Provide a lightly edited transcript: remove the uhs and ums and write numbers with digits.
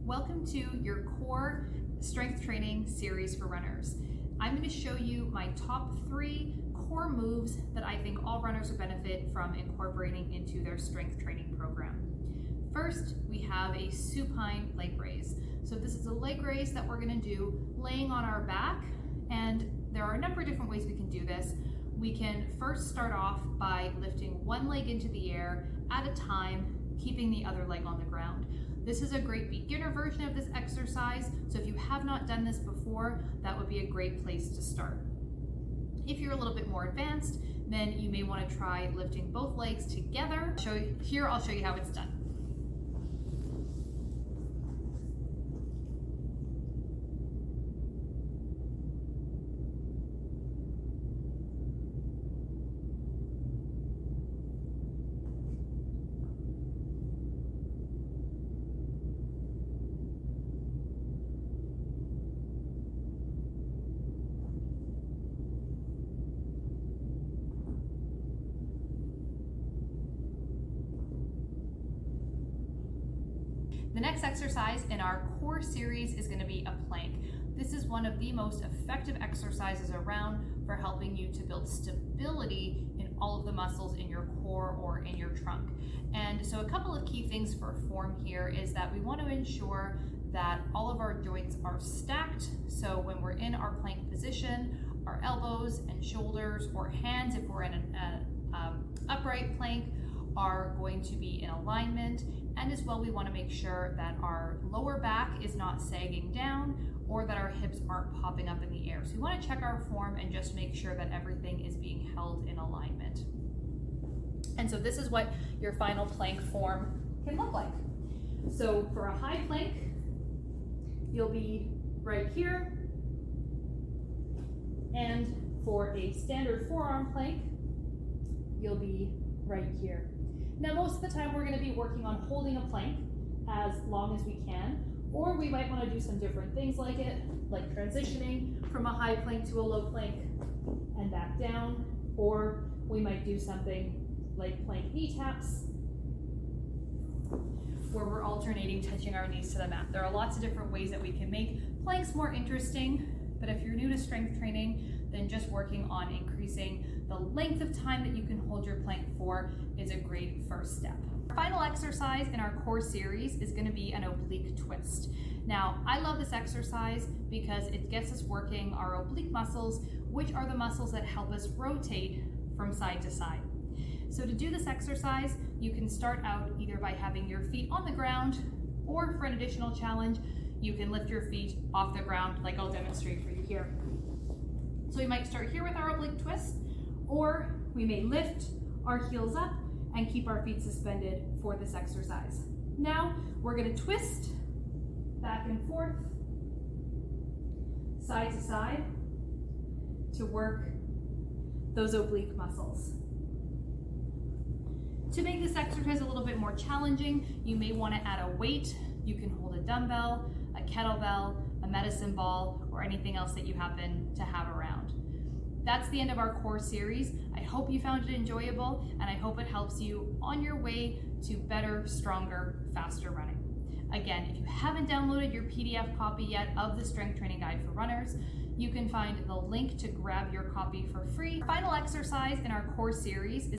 Welcome to your core strength training series for runners. I'm going to show you my top 3 core moves that I think all runners would benefit from incorporating into their strength training program. First, we have a supine leg raise. So this is a leg raise that we're going to do laying on our back, and there are a number of different ways we can do this. We can first start off by lifting one leg into the air at a time, keeping the other leg on the ground. This is a great beginner version of this exercise, so if you have not done this before, that would be a great place to start. If you're a little bit more advanced, then you may want to try lifting both legs together. Here, I'll show you how it's done. The next exercise in our core series is going to be a plank. This is one of the most effective exercises around for helping you to build stability in all of the muscles in your core or in your trunk. And so a couple of key things for form here is that we want to ensure that all of our joints are stacked. So when we're in our plank position, our elbows and shoulders or hands, if we're in an upright plank, are going to be in alignment. And as well, we want to make sure that our lower back is not sagging down or that our hips aren't popping up in the air. So we want to check our form and just make sure that everything is being held in alignment. And so this is what your final plank form can look like. So for a high plank, you'll be right here. And for a standard forearm plank, you'll be right here. Now, most of the time we're going to be working on holding a plank as long as we can, or we might want to do some different things like transitioning from a high plank to a low plank and back down, or we might do something like plank knee taps, where we're alternating touching our knees to the mat. There are lots of different ways that we can make planks more interesting, but if you're new to strength training, then just working on increasing the length of time that you can hold your plank for is a great first step. Our final exercise in our core series is going to be an oblique twist. Now, I love this exercise because it gets us working our oblique muscles, which are the muscles that help us rotate from side to side. So to do this exercise, you can start out either by having your feet on the ground, or for an additional challenge, you can lift your feet off the ground like I'll demonstrate for you here. So we might start here with our oblique twist, or we may lift our heels up and keep our feet suspended for this exercise. Now we're going to twist back and forth, side to side, to work those oblique muscles. To make this exercise a little bit more challenging, you may want to add a weight. You can hold a dumbbell, a kettlebell, a medicine ball, or anything else that you happen to have around. That's the end of our core series. I hope you found it enjoyable, and I hope it helps you on your way to better, stronger, faster running. Again, if you haven't downloaded your PDF copy yet of the Strength Training Guide for Runners, you can find the link to grab your copy for free. Our final exercise in our core series is